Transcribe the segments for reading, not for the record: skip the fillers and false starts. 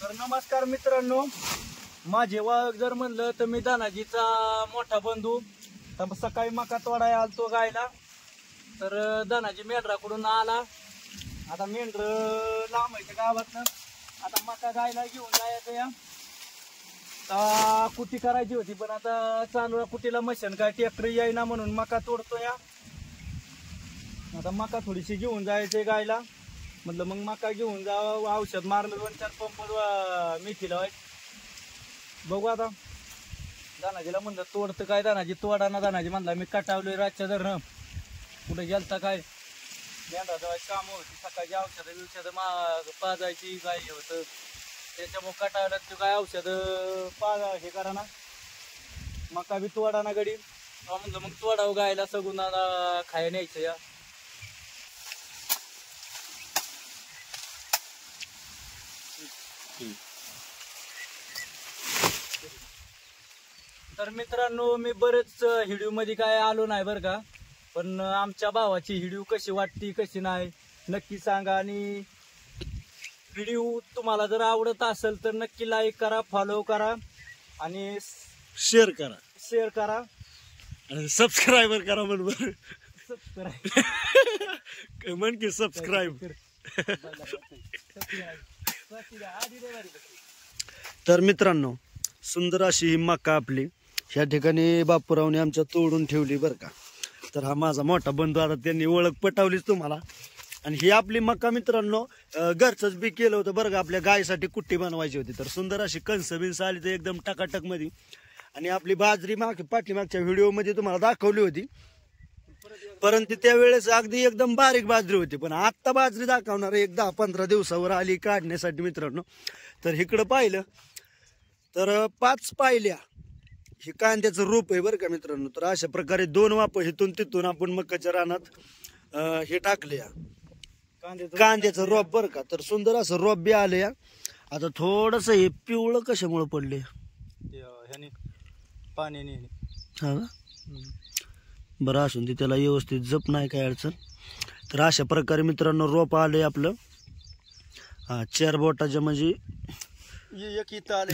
तर नमस्कार मित्रांनो, माझे वाळक जर म्हणलं तर मी दानाजीचा मोठा बंधू. तर सकाळी मका तोडायला आलतो गायला. तर दानाजी मेंढराकडून आला. आता मेंढर लांब आहे गावातनं. आता मका गायला घेऊन जायचं या. कुटी करायची होती पण आता चालू कुटीला मशीन काय ट्रॅक्टर येईना म्हणून मका तोडतो या. आता मका थोडीशी घेऊन जायचंय गायला. म्हटलं मग मका घेऊन जावं, औषध मारलं 2-4 पंप मेथी लावायचं. बघू आता दानाजीला म्हणलं तोडतं काय, दानाजी तोडा ना. दानाजी म्हणला मी कटावलोय रातच्या धरणं. कुठे गेलता काय, मेंढरा जवळ काम होती, सकाळची औषधं पाजायची काय होतं त्याच्यामुळे कटावलं. ते काय औषध हे करा ना, मका बी तोडा ना गडी. म्हणलं मग तोडावं गायला सगून खायला न्यायचं या. तर मित्रांनो, मी बरेच व्हिडिओ मध्ये काय आलो नाही बरं का, पण आमच्या भावाची व्हिडिओ कशी वाटती कशी नाही नक्की सांगा. आणि व्हिडिओ तुम्हाला जर आवडत असेल तर नक्की लाईक करा, फॉलो करा आणि शेअर करा आणि सबस्क्राईबर करा. बरोबर सबस्क्राईब म्हण की सबस्क्राईब. तर मित्रांनो, सुंदर अशी ही मका आपली ह्या ठिकाणी बापूरावने आमच्या तोडून ठेवली बरं का. तर हा माझा मोठा बंधू, आता त्यांनी ओळख पटवलीच तुम्हाला. आणि ही आपली मका मित्रांनो घरचंच बी केलं होतं बरं का. आपल्या गायसाठी कुट्टी बनवायची होती. तर सुंदर अशी कणस बिन्स आली तर एकदम टकाटक मध्ये. आणि आपली बाजरी पाठीमागच्या व्हिडिओ मध्ये तुम्हाला दाखवली होती, परंतु त्यावेळेस अगदी एकदम बारीक बाजरी होती. पण आत्ता बाजरी दाखवणार एक 10-15 दिवसावर आली काढण्यासाठी मित्रांनो. तर इकडं पाहिलं तर 5 पायल्या हे कांद्याचं रोप आहे बरं का मित्रांनो. तर अशा प्रकारे 2 वाप इथून तिथून आपण मकाच्या रानात हे टाकले कांद्याचं रोप बरं का. तर सुंदर असं रोप बी आले या. आता थोडस हे पिवळं कशामुळे पडले, पाण्याने. हा ना, बरं असून ते त्याला व्यवस्थित जप नाही काय अडचण. तर अशा प्रकारे मित्रांनो रोप आलंय आपलं. 4 बोटाच्या म्हणजे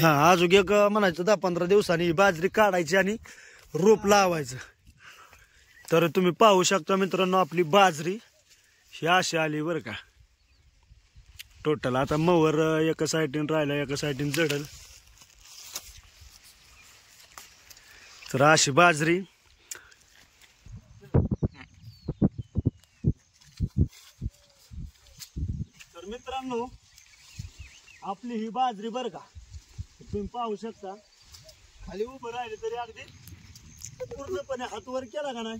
हा अजून एक म्हणायचं 10-15 दिवसांनी बाजरी काढायची आणि रोप लावायचं. तर तुम्ही पाहू शकता मित्रांनो आपली बाजरी ही अशी आली बरं का टोटल. आता मवर एका साईडीन राहिला, एका साईडीन जडल. तर अशी बाजरी. तर मित्रांनो आपली ही बाजरी बरं का, तुम्ही पाहू शकता. खाली उभं राहिले तरी अगदी पूर्णपणे हात वर केला का नाही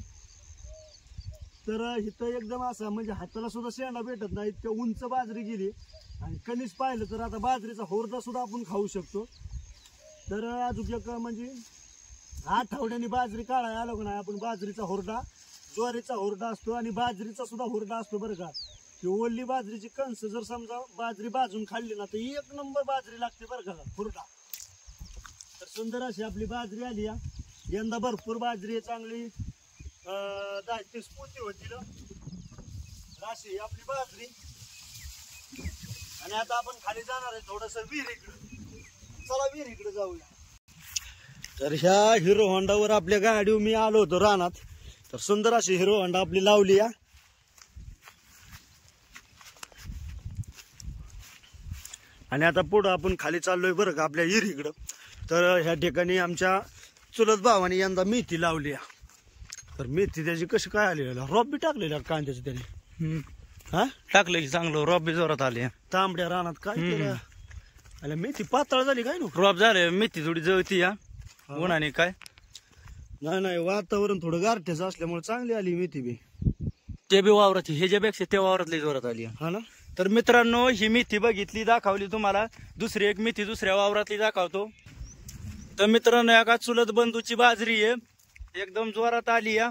तर इथं एकदम असा म्हणजे हाताला सुद्धा शेंडा भेटत नाही, इतक्या उंच बाजरी गेली. आणि कणीस पाहिलं तर आता बाजरीचा होरडा सुद्धा आपण खाऊ शकतो. तर अजून एक म्हणजे आठवड्याने बाजरी काढायला आलो का नाही आपण, बाजरीचा होरडा, ज्वारीचा होरडा असतो आणि बाजरीचा सुद्धा होरडा असतो बरं का. की ओली बाजरीची कणस जर समजा बाजरी भाजून खाल्ली ना तर 1 नंबर बाजरी लागते बरं का हुरडा. तर सुंदर अशी आपली बाजरी आली या. यंदा भरपूर बाजरी आहे चांगली, 10-30 पोती होती राशी आपली बाजरी. आणि आता आपण खाली जाणार आहे थोडस विहिरीकडे. चला विहिरीकडे जाऊया. तर ह्या हिरो होंडावर आपल्या गाडीवर मी आलो होतो रानात. तर सुंदर अशी हिरो होंडा आपली लावली या. आणि आता पुढं आपण खाली चाललोय बरं का आपल्या विहिरीकडं. तर ह्या ठिकाणी आमच्या चुलत भावाने यंदा मेथी लावली. तर मेथी त्याची कशी काय आली, रॉब बी टाकलेला कांद्याचं त्याने. हा टाकले चांगलं, रॉब बी जोरात आले. तांबड्या रानात काय केलं, अरे मेथी पातळ झाली काय नो, रॉब झाले. मेथी थोडी जळती या उन्हाने. काय नाही वातावरण थोडं गारठ्याचं असल्यामुळे चांगली आली मेथी बी. ते बी वावरात ह्याच्यापेक्षा त्या वावरातली जोरात आली. हा ना. तर मित्रांनो ही मेथी बघितली, दाखवली तुम्हाला. दुसरी एक मेथी दुसऱ्या वावरातली दाखवतो. तर मित्रांनो एका चुलत बंधूची बाजरी आहे, एकदम जोरात आली या.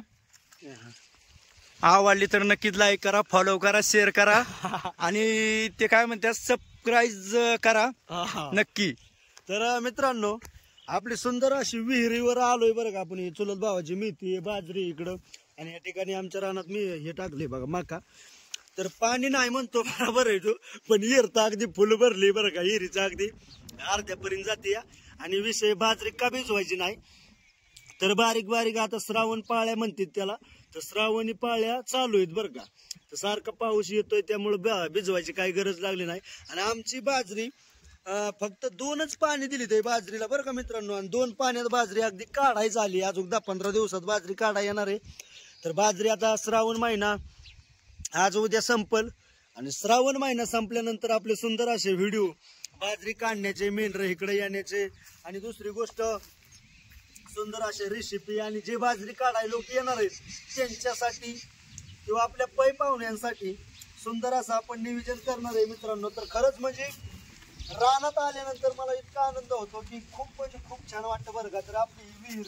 आवडली तर नक्कीच लाईक करा, फॉलो करा, शेअर करा आणि ते काय म्हणतात सबस्क्राईब करा नक्की. तर मित्रांनो आपली सुंदर अशी विहिरीवर आलोय बरं का आपण. चुलत भावाची मेथी बाजरी इकडं. आणि या ठिकाणी आमच्या रानात मी हे टाकले बघा मका. तर पाणी नाही म्हणतो बरोबर आहे तो, पण विहीर तर अगदी फुल भरली बरं का, विहिरीचं अगदी अर्ध्यापर्यंत जाते या. आणि विषय बाजरी का भिजवायची नाही, तर बारीक बारीक आता श्रावण पाळ्या म्हणतात त्याला, तर श्रावणी पाळ्या चालू आहेत बरं का. तर सारखा पाऊस येतोय त्यामुळे भिजवायची काही गरज लागली नाही. आणि आमची बाजरी फक्त 2च पाणी दिली ते बाजरीला बरं का मित्रांनो, आणि 2 पाण्यात बाजरी अगदी काढायची आली. अजून 10-15 दिवसात बाजरी काढायला येणार आहे. तर बाजरी आता श्रावण महिना आज उद्या संपल, आणि श्रावण महिना संपल्यानंतर आपले सुंदर असे व्हिडिओ बाजरी काढण्याचे, मेंढर इकडे येण्याचे, आणि दुसरी गोष्ट सुंदर असे रेसिपी, आणि जे बाजरी काढायला लोक येणार आहेत त्यांच्यासाठी किंवा आपल्या पै पाहुण्यांसाठी सुंदर असं आपण नियोजन करणार आहे मित्रांनो. तर खरंच म्हणजे रानात आल्यानंतर मला इतका आनंद होतो की खूप म्हणजे खूप छान वाटतं बरं का. तर आपली विहीर,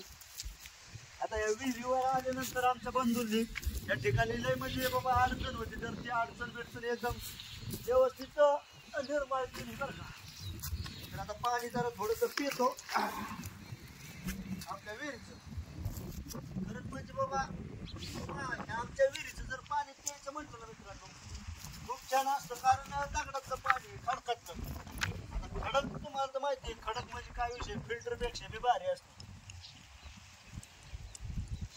आता या विहिरीवर आल्यानंतर आमच्या बंधूंनी या ठिकाणी लय म्हणजे बाबा अडचण होती, तर ती अडचण एकदम व्यवस्थित निर्माण केली बरं का. तर आता पाणी जरा थोडंसं पितो आपल्या विहिरीचं. खरंच म्हणजे बाबा आमच्या विहिरीचं जर पाणी प्यायचं म्हटलं ना मित्रांनो खूप छान असतं, कारण दगडाचं पाणी खडकाचं. खडक तुम्हाला तर माहिती आहे, खडक म्हणजे काय विषय, फिल्टर पेक्षा बी भारी असतो.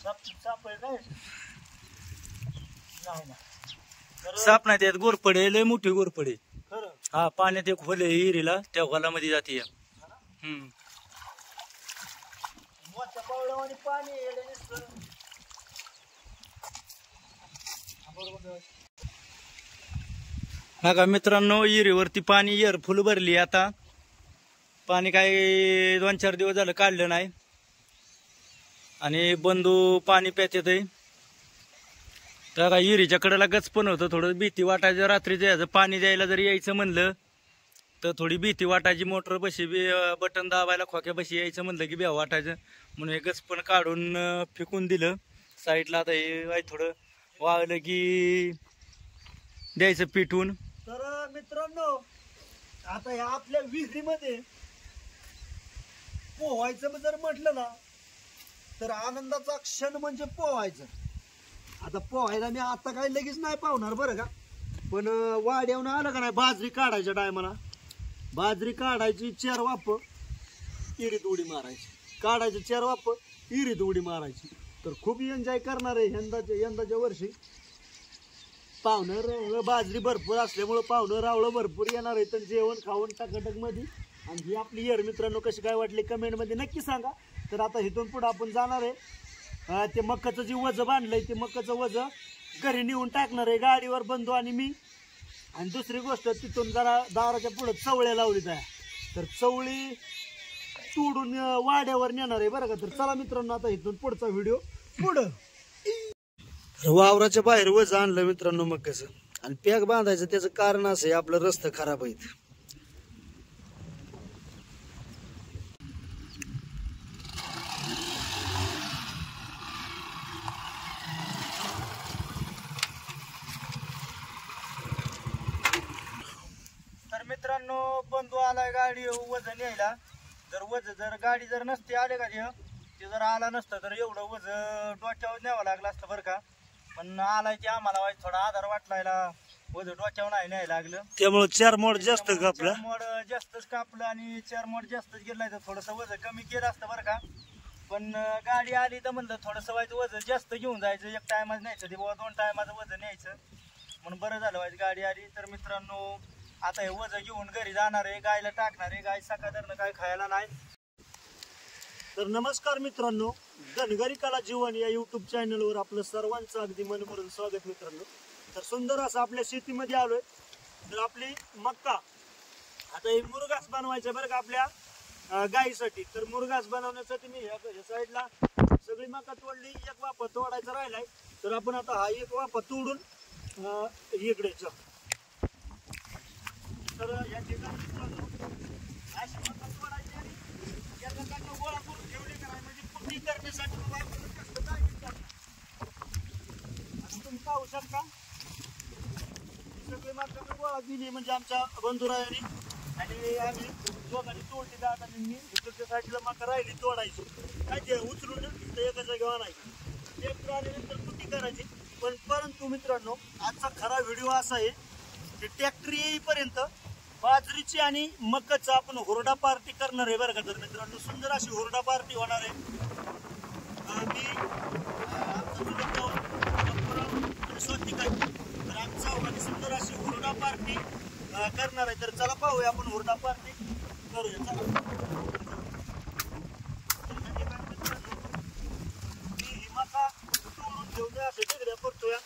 साप आहे काय नाही ना, साप नाही त्यात गोरपडे, लय मोठी गोरपडे. खरं हा, पाण्यात एक खोल आहे विहिरीला, त्या खोलामध्ये जाते. मोठ्या पावड्यावानी पाणी येडे नुसतं. हा का मित्रांनो, विहिरीवरती पाणी येर फुल भरली. आता पाणी काही 2-4 दिवस झालं काढलं नाही, आणि बंधू पाणी प्याचेत आहे. तर का विहिरीच्या कडेला गच पण होतं, थोडं भीती वाटायचं रात्रीचं यायचं पाणी द्यायला जरी यायचं म्हणलं तर थोडी भीती वाटायची. मोटर बशी बी बटन दाबायला खोक्या बशी यायचं म्हणलं की भ्याव वाटायचं, म्हणून हे गच पण काढून फेकून दिलं साईडला. आता हे थोडं वाळलं की द्यायचं पिटून. तर मित्रांनो आता या आपल्या विहिरीमध्ये पोहायचं जर म्हटलं ना तर आनंदाचा क्षण म्हणजे पोहायचं. आता पोहायला मी आता काही लगेच नाही पाहणार बरं का, पण वाड्यावरून आलं का नाही, बाजरी काढायच्या टायमाला बाजरी काढायची, 4 वाप इरीत उडी मारायची, काढायची 4 वाप इरीत उडी मारायची. तर खूप एन्जॉय करणार आहे यंदाच्या वर्षी. पाहुणं रावळं बाजरी भरपूर असल्यामुळं पाहुणं रावळं भरपूर येणार आहे. तर जेवण खाऊन टाकाटक मध्ये. आणि ही आपली येर मित्रांनो कशी काय वाटली कमेंटमध्ये नक्की सांगा. तर आता इथून पुढे आपण जाणार आहे, ते मक्काचं जे वज बांधलंय ते मक्काचं वज घरी नेऊन टाकणार आहे गाडीवर बंधू आणि मी. आणि दुसरी गोष्ट तिथून जरा दाराच्या पुढे चवळ्या लावली जाय, तर चवळी तोडून वाड्यावर नेणार आहे बरं का. तर चला मित्रांनो आता इथून पुढचा व्हिडिओ पुढं. वावराच्या बाहेर वज आणलं मित्रांनो मक्काचं, आणि पॅक बांधायचं त्याचं कारण असं आहे आपलं रस्ता खराब आहे. मित्रांनो बंधू आलाय गाडी वजन यायला. जर गाडी जर नसती आले का ते जर आला नसतं तर एवढं वज डोक्यावर न्यावं लागलं असतं बरं का. पण आलाय ते आम्हाला वाईट थोडा आधार वाटलायला, वज डोक्यावर नाही न्यायला लागलं, त्यामुळे 4 मोड जास्त कापलं. 4 मोड जास्तच कापलं, आणि 4 मोड जास्तच गेलाय तर थोडस वज कमी केलं असतं बरं का. पण गाडी आली तर म्हणलं थोडस व्हायचं वज जास्त घेऊन जायचं, 1 टायमाच न्यायचं ते बाबा, 2 टायमाचं वजन न्यायचं, म्हणून बरं झालं व्हायचं गाडी आली. तर मित्रांनो आता हे वज घेऊन घरी जाणार आहे, गायला टाकणार आहे. गाय सकाळनं काय खायला नाही. तर नमस्कार मित्रांनो, धनगरी कला जीवन या युट्यूब चॅनलवर आपलं सर्वांचं अगदी मनभरून स्वागत मित्रांनो. तर सुंदर असं आपल्या शेतीमध्ये आलोय. तर आपली मक्का आता हे मुरघास बनवायचं बरं का आपल्या गायीसाठी. तर मुरघास बनवण्यासाठी मी ह्या साईडला सगळी मक्का तोडली, 1 वाफा तोडायचा राहिलाय. तर आपण आता हा 1 वाफा तोडून इकडे तर या ठिकाणी अशी मक्का तोडायची आणि याचा गोळा करून ठेवली करायची, म्हणजे पुढी करण्यासाठी तुम्ही पाहू शकता सगळी मक्का गोळा दिली म्हणजे आमच्या बंधुरायांनी, आणि आम्ही दोघांनी तोडली. जात आणि मी इकडच्या साईडला मक्का राहिली तोडायची, काय ते उचलून एका जागेवर आणायची. ट्रॅक्टर आल्यानंतर पुटी करायची पण परंतु मित्रांनो आजचा खरा व्हिडिओ असा आहे की ट्रॅक्टर येईपर्यंत बाजरीची आणि मकाचं आपण हुरडा पार्टी करणार आहे बरं का. तर मित्रांनो सुंदर अशी हुरडा पार्टी होणार आहे. मी तर आमचा सुंदर अशी हुरडा पार्टी करणार आहे. तर चला पाहूया आपण हुरडा पार्टी करूया. चला मी ही मका तोडून ठेवतोय असं तिकडे करतोय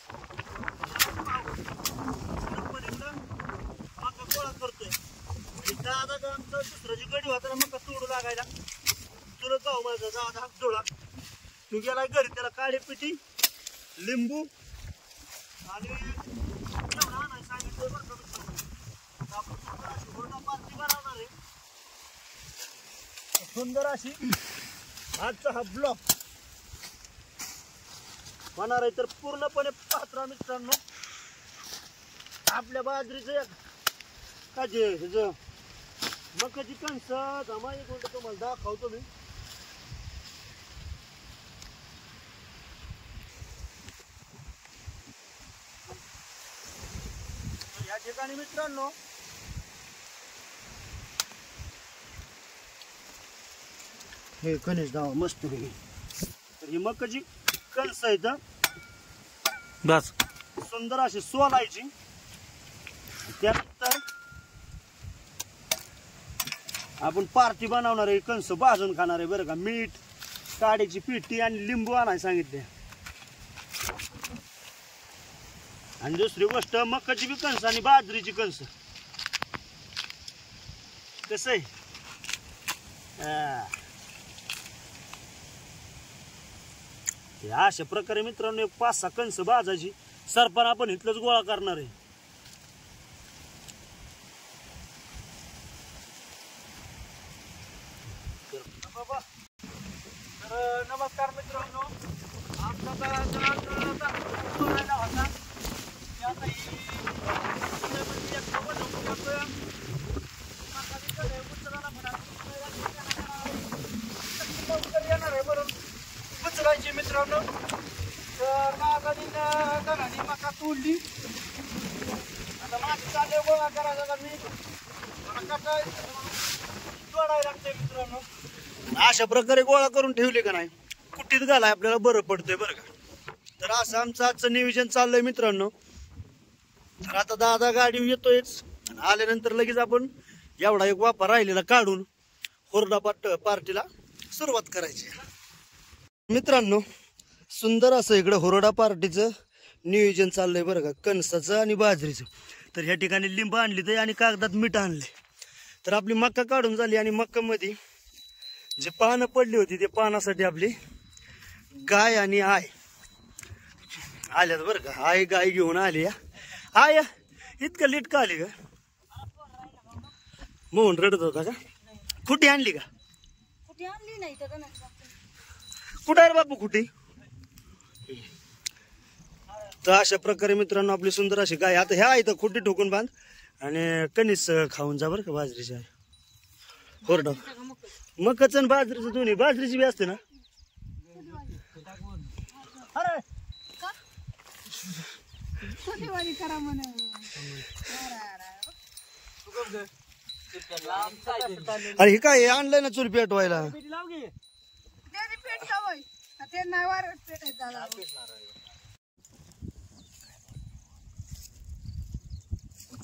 मका गोळा करतोय. दादा आमचं दुसरं जी गडी होता ना मका तोडू लागायला तुला जाऊ माझा दादा हात जोडा तू गेला घरी त्याला काळी पिठी लिंबू आणि एवढा आणायला सांगितलं बरं का मित्रांनो. आपण सुंदर अशी हुरडा पार्टी बनवणार आहे. सुंदर अशी आजचा हा ब्लॉक होणार आहे. तर पूर्णपणे पात्रा मित्रांनो आपल्या बाजरीचं काजे ह्याचं मकाची कणसं जमा एक मिनिट तुम्हाला दाखवतो मी. या ठिकाणी मित्रांनो हे कणीस दावा मस्त तर ही मकाची कणसं आहेत बस सुंदर अशी सोलायची. त्यानंतर आपण पार्टी बनवणार आहे. कणसं भाजून खाणार आहे बरं का. मीठ काड्याची पिठी आणि लिंबू आणायला सांगितले. आणि दुसरी गोष्ट मकाची बी कणसं आणि बाजरीची कणसं कसं आहे अशा प्रकारे मित्रांनो 5-6 कणसं भाजायची. सरपण आपण इथलंच गोळा करणार आहे. तर नमस्कार मित्रांनो. आमचा येणार आहे म्हणून उचलायची मित्रांनो. तर नागाने मका तोडली. आता माझी चालले गोळा करायचा का मी कटाय तोडायला लागते मित्रांनो. अशा प्रकारे गोळा करून ठेवले का नाही कुट्टीत घालाय आपल्याला बरं पडतंय बरं का. तर असं आमचं आजचं नियोजन चाललंय मित्रांनो. तर आता दादा गाडी येतोयच. आल्यानंतर लगेच आपण एवढा एक वापर राहिलेला काढून हुरडा पार्टीला सुरुवात करायची. मित्रांनो सुंदर असं इकडं हुरडा पार्टीचं नियोजन चाललंय बरं का. कणसाचं आणि बाजरीचं. तर ह्या ठिकाणी लिंब आणली तर आणि कागदात मीठ आणले. तर आपली मका काढून झाली आणि मक्कामध्ये जे पानं पडली होती ते पानासाठी आपली गाय आणि आय आल्यात बरं का. आय गाय घेऊन आली. आय इतकं लेट का आली का. मोहन रडत होता का. कुठे आणली का. कुठे आहे बापू कुठे. तर अशा प्रकारे मित्रांनो आपली सुंदर अशी गाय. आता ह्या इथं खुटी ठोकून बांध आणि कणीस खाऊन जा बरं का. बाजरीची आहे हुरडा मकाचं आणि बाजरीचं दोन्ही. बाजरीची बी असते ना. अरे हे काय आणलंय ना चूल पेटवायला.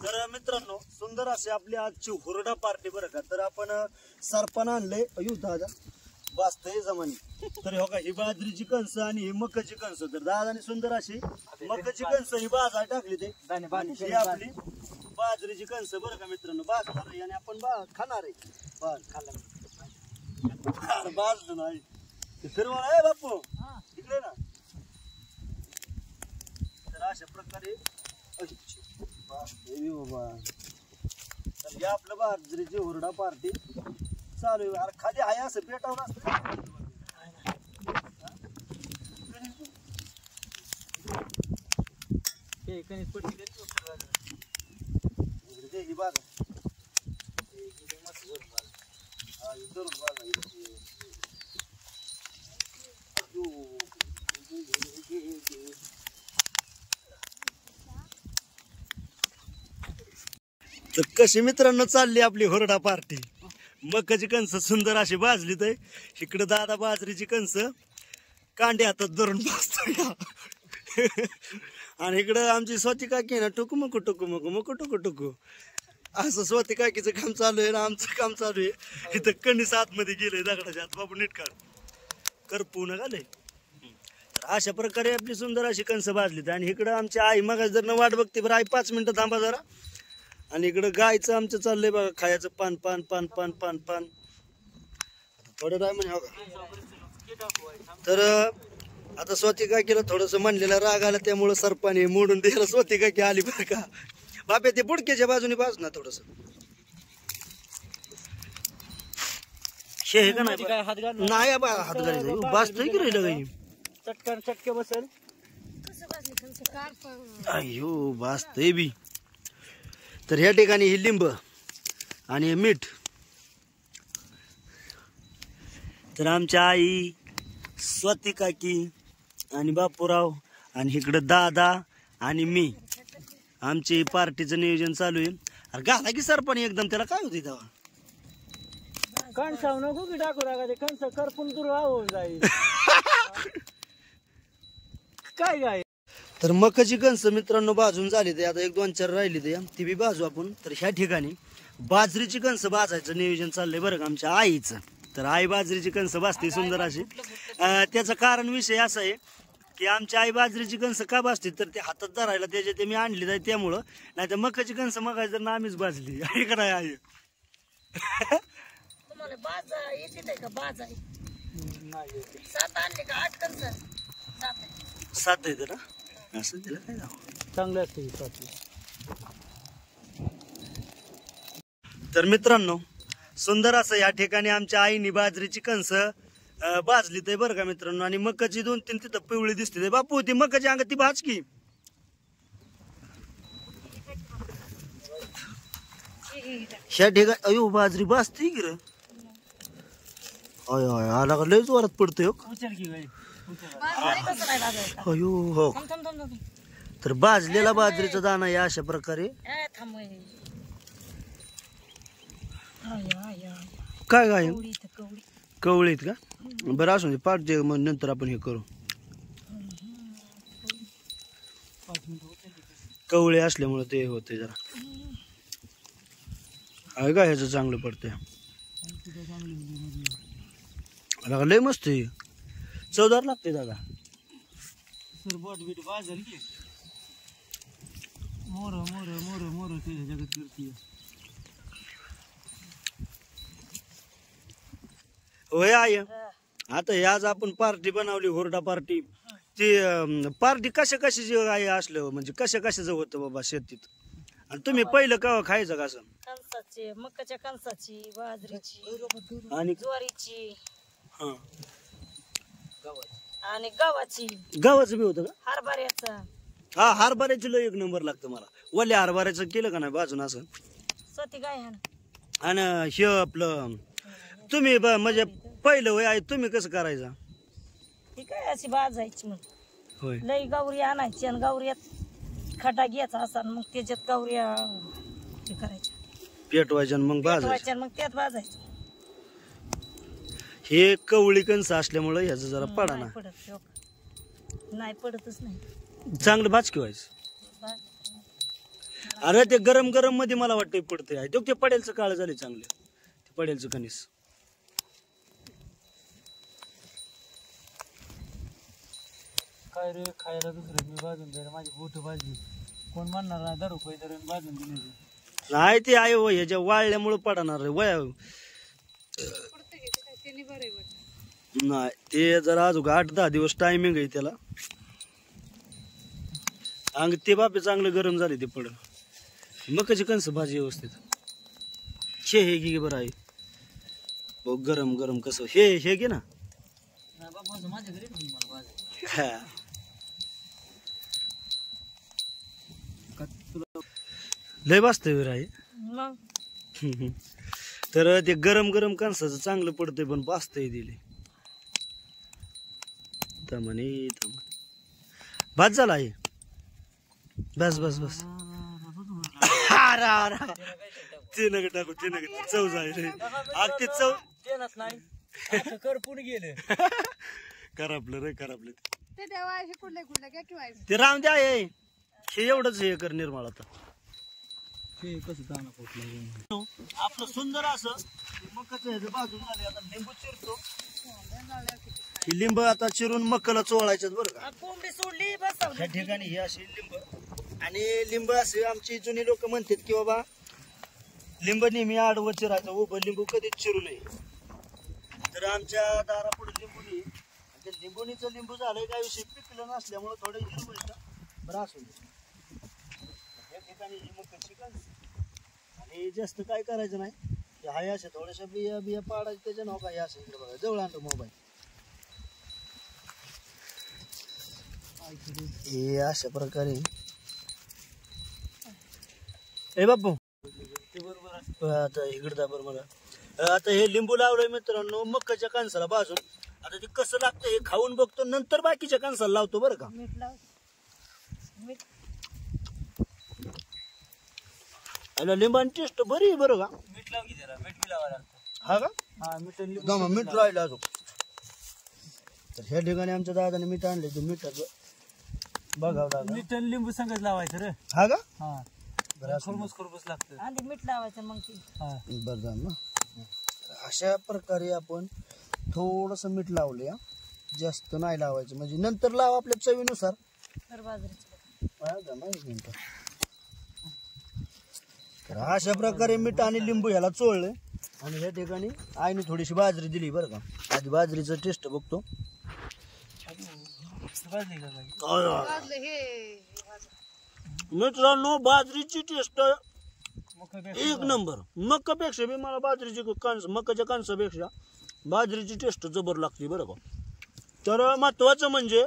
तर मित्रांनो सुंदर असे आपली आजची हुरडा पार्टी बरं का. तर आपण सरपण आणलंय अयो दादा वाचतंय जमानी. तर हो का ही बाजरीची कणसं आणि ही मकाची कणसं. तर दादाने सुंदर अशी मकाची कणसं ही बाजायला टाकली ते. ही आपली बाजरीची कणसं बरं का मित्रांनो भाजणार आहे आणि आपण खाणार आहे. भाजलं नाही फिरवा आहे बापू इकडे ना. तर अशा प्रकारे बाबा तर या आपलं बाजरीची हुरडा पार्टी चालू आहे. अरे खाली आहे असं पेटावलं असतं. ही बाग तर कशी मित्रांनो चालली आपली हुरडा पार्टी. मकाची कणस सुंदर अशी भाजली तर इकडं दादा बाजरीची कणस कांडे हातात धरून बसतो आणि इकडं आमची स्वती काकी ना टुकुमुकू टुकुमुकू मुकू टुकू टुकू असं स्वती काकीचं काम चालू आहे ना आमचं काम चालू आहे. इथं कणीस आतमध्ये गेलंय दगडाच्या आत. बाबू नीट काढ करपू नका लय. तर अशा प्रकारे आपली सुंदर अशी कणसं भाजली. आणि इकडं आमची आई मग जर न वाट बघते बरं आई 5 मिनिटं थांबा जरा. आणि इकडं गायचं आमचं चाललंय बघा खायचं पान पान पान पान पान पान. थोडं टाइम तर आता स्वती काकीला थोडस म्हणलेला राग आला त्यामुळं सरपाने मोडून द्यायला स्वती काकी आली बरं का. बापे ते बुडक्याच्या बाजूने बाज ना थोडस हे का नाही बा हात घालायचं बाजतोय की राहिलं काही चटकन चटके बसेल. अयो बाजतय बी. तर ह्या ठिकाणी ही लिंब आणि मीठ. तर आमच्या आई स्वती काकी आणि बापूराव आणि इकडं दादा आणि मी आमची पार्टीचं नियोजन चालू आहे. अरे घाला की सरपणी एकदम त्याला काय होती तेव्हा कणसाव नको की टाकू नका ते कणस करपून दूर होऊन जाईल. काय काय तर मकाची कणस मित्रांनो भाजून झाली ते आता 1-2-4 राहिली ते ती बी भाजू आपण. तर ह्या ठिकाणी बाजरीची कणस भाजायचं नियोजन चाललंय बरं का आमच्या आईचं. तर आई बाजरीची कणस भाजते सुंदर अशी. त्याचं कारण विषय असा आहे की आमच्या आई बाजरीची कणस का भाजते तर ते हातात धरायला त्याच्या ते मी आणली जाय त्यामुळं. नाही तर मकाची कणस मगाय जर ना आम्हीच भाजली आहे का नाही आई. सात येते ना असं तिला काय चांगलं असतं. तर मित्रांनो सुंदर असं या ठिकाणी आमच्या आईने बाजरीची कणस भाजली ते बरं का मित्रांनो. आणि मकाची 2-3 तिथं पिवळी दिसते बापू ती मकाची अंगात ती भाज की. ह्या ठिकाणी अयो बाजरी भाजते की र. अय अय आला का लय जोरात पडतोय अयो हो. तर भाजलेला बाजरीचा दाणा या अशा प्रकारे काय काय कवळीत का बरं असू दे पाठ दे मग नंतर आपण हे करू. कवळे असल्यामुळे ते होते जरा आहे का ह्याचं चांगलं पडतंय. लय मस्त आहे चवदार लागते दादा. सर बोट बीट भाजल की मोर मोर मोर मोर ते जगत करते. होय आहे. आता हे आज आपण पार्टी बनवली हुरडा पार्टी. ती पार्टी कशा कशाची आहे असलं म्हणजे कशा कशाचं होतं बाबा शेतीत. आणि तुम्ही पहिलं का खायचं का असं कणसाची मकाच्या कणसाची बाजरीची आणि ज्वारीची हा आणि गव्हाची गव्हाचं बी होतं का. हरभऱ्याचा हा हरभऱ्याची लय 1 नंबर लागतं मला. वल्या हरभऱ्याचं केलं का नाही भाजून असं. स्वती गाय आहे ना. आणि हे आपलं तुम्ही म्हणजे पहिलं वय आहे तुम्ही कसं करायचं. ती काय अशी भाजायची मग होय लई गौरी आणायची आणि गौऱ्यात खडा घ्यायचा असा मग त्याच्यात गौऱ्या हे करायच्या पेटवायच्या मग भाजायचं. पेटवायच्या मग त्यात भाजायचं. हे कवळी कणस असल्यामुळे ह्याचं जरा पडा ना नाही पडत हो. नाही पडतच नाही चांगलं भाजकी व्हायचं. अरे ते गरम गरम मध्ये मला वाटतं पडतंय ते पडेलचं काळ झाले चांगले ते पडेलचं कणीस. काय रे खायला दुसरं मी भाजून द्यायला माझी बोट भाजली कोण म्हणणार नाही दारू काही तर भाजून दिली नाही ते आहे वय ह्याच्या वाळल्यामुळे पडणार रे वया नाही ते जरा अजून 8-10 दिवस टायमिंग आहे त्याला. अंग ते बापे चांगलं गरम झाले ते पड मकाची कणस भाजी व्यवस्थित. हे घे बरं आहे हो गरम गरम कसं हे घे ना. माझ्या घरी हा लय वाजतंय वीर आहे. मग तर ते गरम गरम कणसाचं चांगलं पडतंय पण वाजतंय दिले तमने भात झाला आहे. बस बस बस ते नका टाकू ते नका चव जाईल अगदी चव तेच नाही करपून गेले करापलं रे करापलं ते देवा असे कुठले कुठले काय किंवा ते राम द्या हे एवढंच हे कर निर्मळ आता कसं दाना पोटलं आपलं सुंदर असं मकाचं ह्याचं बाजू झाले आता लिंबू चिरतो ही लिंब आता चिरून मकाला चोळायच्यात बरं का कोंबडी सोडली बस ह्या ठिकाणी ही अशी लिंब आणि लिंब असे आमची जुनी लोक म्हणतात की बाबा लिंब नेहमी आडवं चिरायचं उभं लिंबू कधीच चिरू नये तर आमच्या दारापुढे लिंबू नाही त्या लिंबुनीचं लिंबू झालंय काय विषय पिकलं नसल्यामुळे थोडं हिरवं येतं बरं असू दे या ठिकाणी ही मकाची कणस आणि जास्त काय करायचं नाही की हाय असे थोड्याशा बिया बिया पाडायच्या त्याच्या नाव काय असं इकडे बघा जवळ आणतो मोबाईल हे अशा प्रकारे ए बापू आता इकडे दाबर मला आता हे लिंबू लावलंय मित्रांनो मकाच्या कणसाला भाजून आता ते कसं लागतं हे खाऊन बघतो नंतर बाकीच्या कणसाला लावतो बरं का मीठ लाव मीठ याला लिंबाची टेस्ट बरी आहे बरं का मीठ लावून घे जरा मीठ बी लावा लागतं हा का हा मीठ आणि लिंबू जमा मीठ राहिलं अजून तर ह्या ठिकाणी आमच्या दादाने मीठ आणले ते मिठाचं बघावं दादा मीठ आणि लिंबू संगत लावायचं रे हा का हा बरं खरबूस खरबूस लागतं आधी मीठ लावायचं मग ती हा बरं झालं ना अशा प्रकारे आपण थोडस मीठ लावले जास्त नाही लावायचं म्हणजे नंतर लाव आपल्या चवीनुसार तर बाजरीचं एक मिनिट तर अशा प्रकारे मीठ आणि लिंबू ह्याला चोळले आणि ह्या ठिकाणी आईने थोडीशी बाजरी दिली बरं का आधी बाजरीचं टेस्ट बघतो भाजली का काही वाजले हे मित्रांनो बाजरीची टेस्ट मग एक नंबर मकापेक्षा बी मला बाजरीची मकाच्या कणसापेक्षा बाजरीची टेस्ट जबर लागते बरं का तर महत्वाचं म्हणजे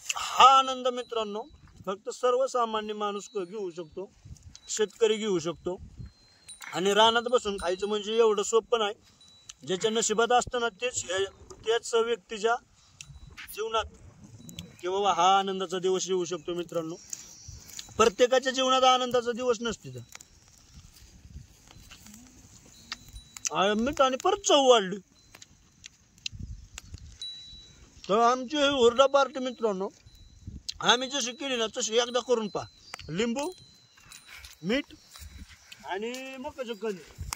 हा आनंद मित्रांनो फक्त सर्वसामान्य माणूस घेऊ शकतो शेतकरी घेऊ शकतो आणि रानात बसून खायचं म्हणजे एवढं सोपं नाही ज्याच्या नशिबात असतं ना त्याच व्यक्तीच्या जीवनात की बाबा हा आनंदाचा दिवस येऊ शकतो मित्रांनो प्रत्येकाच्या जीवनात आनंदाचा दिवस नसते मीठ आणि परत चव वाढली तर आमची हुरडा पार्टी मित्रांनो आम्ही जशी केली ना तशी एकदा करून पहा लिंबू मीठ आणि मकाचं कणीस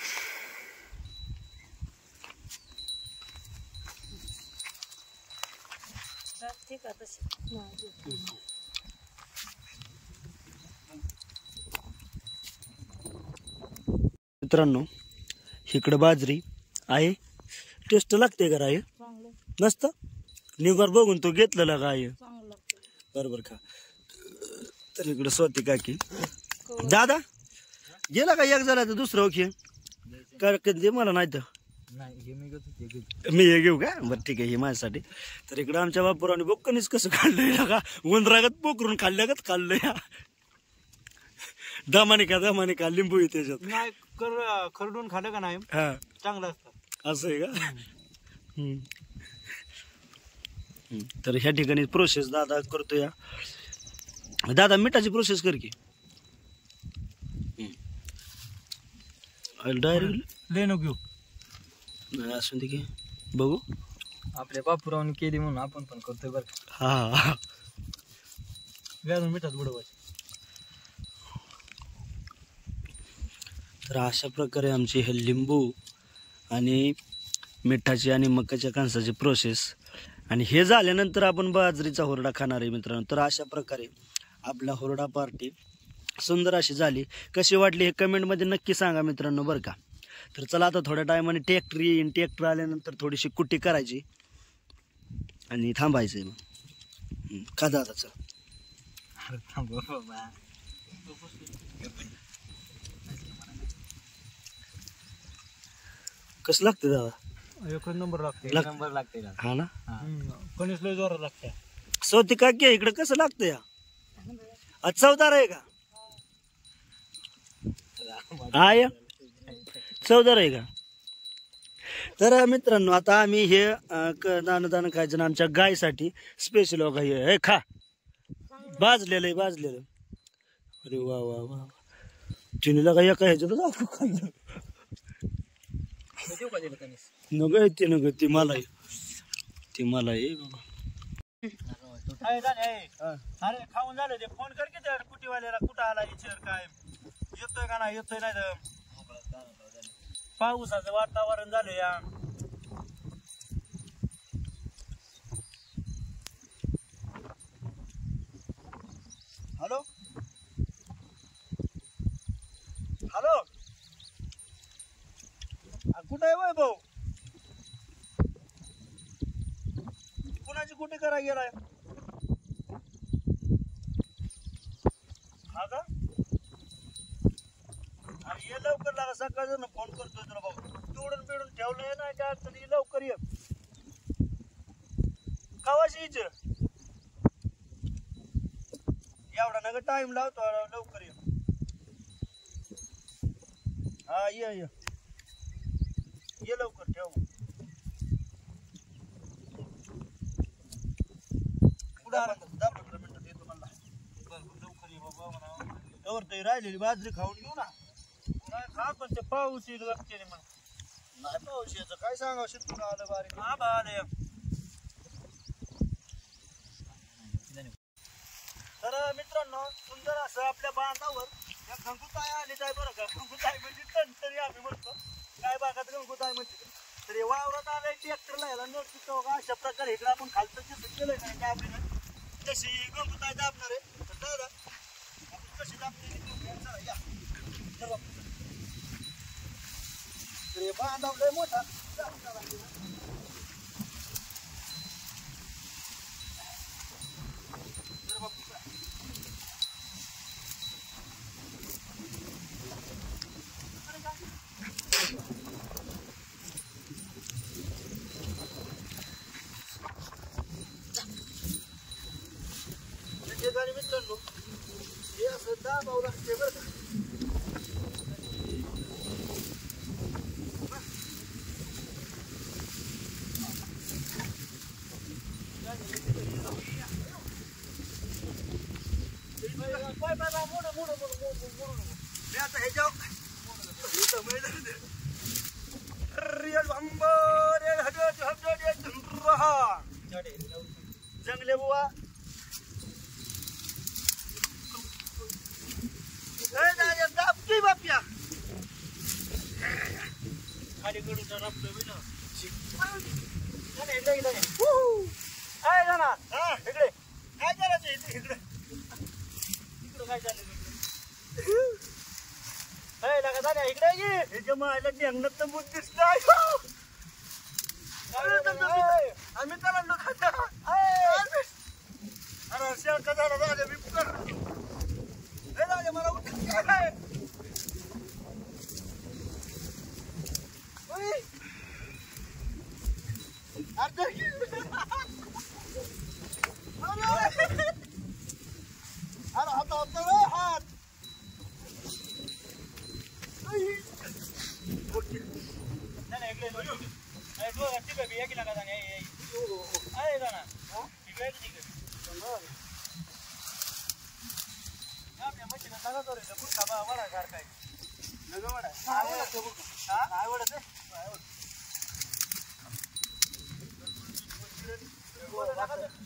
ठीक आहे तशी मित्रांनो इकडं बाजरी आहे टेस्ट लागते का आहे चांगलं नसतं निगर बघून तो घेतलेला का आहे चांगलं लागतं बरोबर का तर इकडं स्वती काकी दादा गेला का एक झाला तर दुसरं ओके काय दे मला नाही तर नाही हे मी घेतो मी हे घेऊ का बरं ठीक आहे हे माझ्यासाठी तर इकडं आमच्या बापुराने बोक्कनीच कसं काढलंय का उंदरागत पोकरून खाल्ल्यागत खाल्लंय दमाने का लिंबू आहे त्याच्यात नाही खरडून खाल्लं का नाही हा चांगलं असतं असं आहे का तर ह्या ठिकाणी प्रोसेस दादा करतो या दादा मिठाची प्रोसेस कर की डायरेक्ट लेनो घेऊ असून दे की बघू आपल्या बापूरावने केली म्हणून आपण पण करतोय बरं का हा व्याजून मिठात बुडवायचं तर अशा प्रकारे आमची हे लिंबू आणि मिठाची आणि मकाच्या कणसाची प्रोसेस आणि हे झाल्यानंतर आपण बाजरीचा हुरडा खाणार आहे मित्रांनो तर अशा प्रकारे आपला हुरडा पार्टी सुंदर अशी झाली कशी वाटली हे कमेंटमध्ये नक्की सांगा मित्रांनो बरं का तर चला आता थोड्या टायमाने ट्रॅक्टर येईन ट्रॅक्टर आल्यानंतर थोडीशी कुट्टी करायची आणि थांबायचं आहे मग का दादा चल कसं लागतं दादा एक नंबर लागते नंबर लागते हा ना कणीस लय जोरात लागते स्वती का घे इकडे कसं लागतं या चवदार आहे का हा या चवदार आहे का तर मित्रांनो आता आम्ही हे दाणं खायचं ना आमच्या गायसाठी स्पेशल बघा हे खा भाजलेलं आहे भाजलेलं अरे वा वा वा चिनीला काय एका ह्याच्यातच आपण खाल्लं नग ते नग ती मला आहे बाबा. अरे खाऊन झालं ते फोन कर की त्या कुटीवाल्याला कुठं आला विचार काय येतोय का नाही येतोय नाही तर पावसाचं वातावरण झालं या. हॅलो हॅलो कुठं आहे वैभव कुणाची कुठे करा गेलाय हा का आणि ये लवकर लागा सकाळचं फोन करतोय तुला भाऊ तोडून बिडून ठेवलंय ना काय अडचण ये लवकर ये कवाशी इच एवढा नका टाइम लावतो लवकर ये हा ये लवकर ठेव कुठं आला 10-15 मिनिटात येतो मला लवकर ये बाबा म्हणा एवढं ते राहिलेली बाजरी खाऊन घेऊ ना नाही खा पण ते पाऊस येईल लागते रे मग नाही पाऊस याचं काय सांगावं शेतकरी आलं बारीक हा बा आले तर मित्रांनो सुंदर असं आपल्या बांधावर या गंगूताई आली जाय बरं का गंगूताई म्हणजे तरी आम्ही म्हणतो काय भागात गंगूताई म्हणते तर हे वावरात आलंय ट्रॅक्टरला याला नोटीस का अशा प्रकारे इकडे आपण खालचं कसं केलंय नाही का आपल्याला तशी गंगूताई दाबणार आहे तर दादा आपण कशी दाबते या तर हे बांधावलंय मोठा मित्रांनो हे असं दाबावं लागते बरं का जंगले बुवा बाप्या खाली कडून रपलं इकडे काय करायचं इकडे इकडं काय चाललं लगा झाल्या इकडे ह्याच्या मायला ढेंगणात तर मूत दिसतंय आम्ही त्याला खाता अरे शेळका झाला झाल्या मी मला अरे हात हात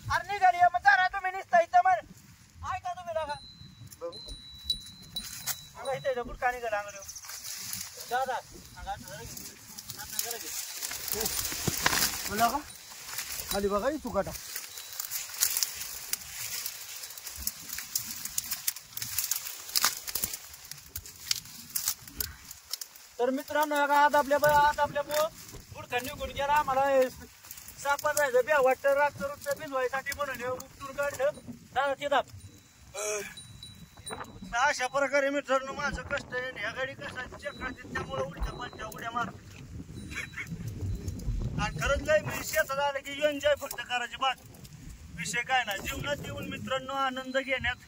अरे निघाली मग जरा तुम्ही निसता इथं मग ऐका तुम्ही लागा इथं गुटखा निघाला अंगड दादा बोला का खाली बघा तू काटा तर मित्रांनो आज आपल्या गुटखा निघून गेला आम्हाला सापा जायचं ब्या वाटतं रात्र भिजवायसाठी म्हणून उपटून काढलं दादा ते दाब अशा प्रकारे मित्रांनो माझं कष्ट आहे ह्या गाडी कसा चक्कर त्यामुळे उड्या मार आणि खरंच लय मी शेतात आलं की एन्जॉय फक्त करायची बात विषय काय ना जीवनात येऊन मित्रांनो आनंद घेण्यात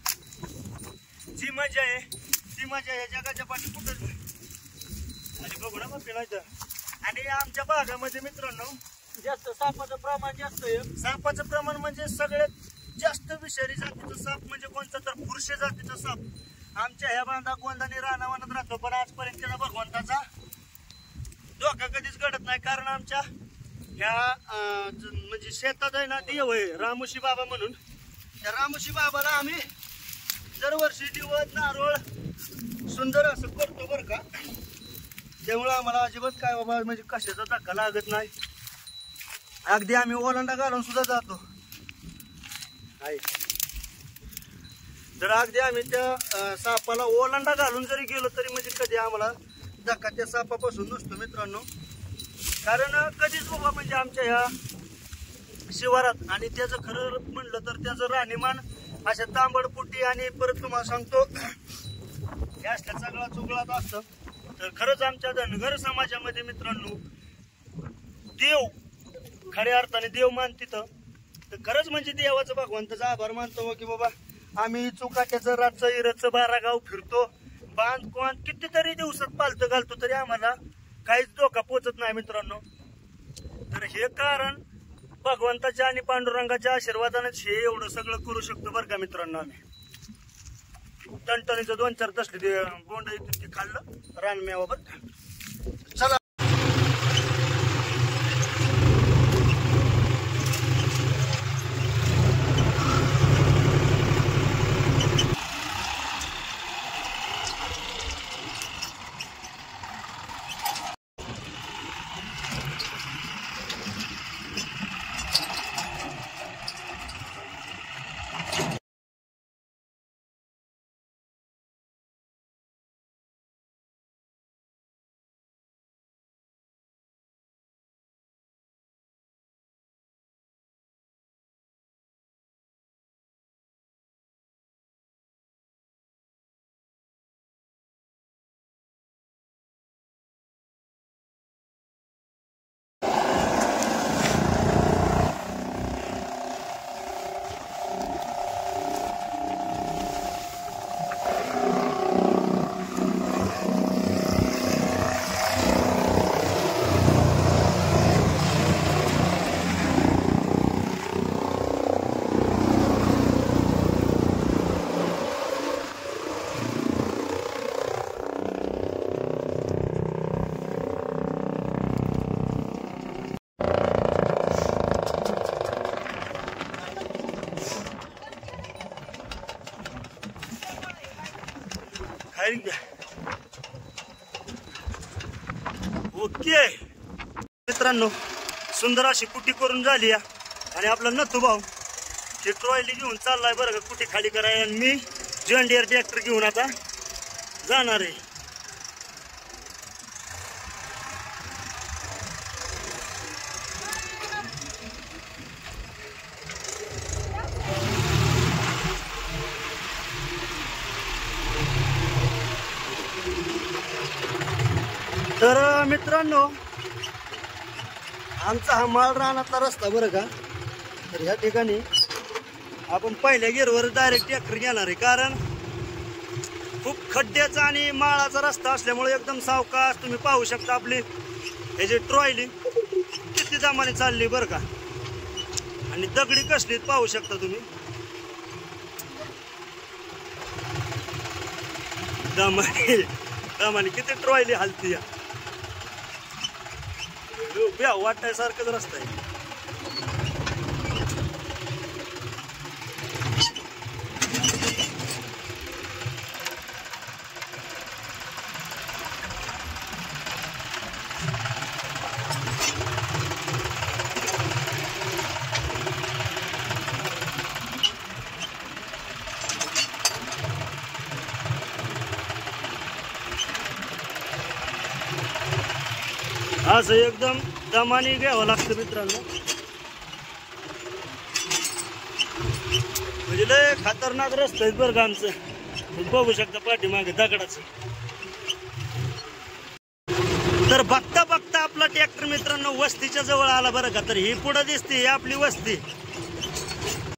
जी मजा आहे ती मजा या जगाच्या पाठी कुठं आणि बघू ना मग फिरायचं आणि आमच्या भागामध्ये मित्रांनो जास्त सापाचं प्रमाण जास्त आहे सापाचं प्रमाण म्हणजे सगळ्यात जास्त विषारी जातीचा साप म्हणजे कोणता तर पुरुष जातीचा साप आमच्या ह्या बांधा गोंधाने रानावनात राहतो, पण आजपर्यंत त्याचा भगवंताचा धोका कधीच घडत नाही. कारण आमच्या ह्या म्हणजे शेतात आहे ना देव आहे रामोशी बाबा म्हणून. त्या रामोशी बाबाला आम्ही दरवर्षी दिवस नारळ सुंदर असं करतो बरं का. त्यामुळे आम्हाला अजिबात काय बाबा म्हणजे कशाचा धक्का लागत नाही. अगदी आम्ही ओलांडा घालून सुद्धा जातो आहे. तर अगदी आम्ही त्या सापाला ओलांडा घालून जरी गेलो तरी म्हणजे कधी आम्हाला धक्का त्या सापापासून नसतो मित्रांनो. कारण कधीच बाबा म्हणजे आमच्या ह्या शिवारात आणि त्याचं खरं म्हणलं तर त्याचं राहणीमान अशा तांबडपुटी आणि परत तुम्हाला सांगतो हे असल्या सगळा चुगळात असतं. तर खरंच आमच्या धनगर समाजामध्ये मित्रांनो देव खऱ्या अर्थाने देव मानतिथं. तर खरंच म्हणजे देवाचं भगवंताचा आभार मानतो की बाबा आम्ही चुकाट्याचं रातचं इरचं 12 गाव फिरतो, बांध कोण कितीतरी दिवसात पालतं घालतो तरी आम्हाला काहीच धोका पोचत नाही मित्रांनो. तर हे कारण भगवंताच्या आणि पांडुरंगाच्या आशीर्वादानेच हे एवढं सगळं करू शकतो बरं का मित्रांनो. आम्ही टणटणीचं 2-4 तसले बोंड ते खाल्लं रानमेवा बरं का. चला ओके मित्रांनो सुंदर अशी कुटी करून झाली आणि आपला नथू भाऊ हे ट्रॉयली घेऊन चाललाय बरं का कुटी खाली करायला. आणि मी जॉन डियर ट्रॅक्टर घेऊन आता जाणार आहे. तर मित्रांनो आमचा हा माळ रानातला रस्ता बरं का. तर ह्या ठिकाणी आपण पहिल्या गिअरवर डायरेक्ट ट्रॅक्टर घेणार आहे. कारण खूप खड्ड्याचा आणि माळाचा रस्ता असल्यामुळे एकदम सावकाश तुम्ही पाहू शकता आपली हे जे ट्रॉयली किती दमाने चालली बरं का. आणि दगडी कसली पाहू शकता तुम्ही दमाने किती ट्रॉयली हलती या. वाटायसारखंच रस्ता आहे. असं एकदम दमाने घ्यावं लागतं मित्रांनो. म्हणजे लय खतरनाक रस्ता आहे बरं का आमचं. बघू शकता पाठीमागे दगडाचं. तर बघता बघता आपला ट्रॅक्टर मित्रांनो वस्तीच्या जवळ आला बरं का. तर ही पुढं दिसते ही आपली वस्ती.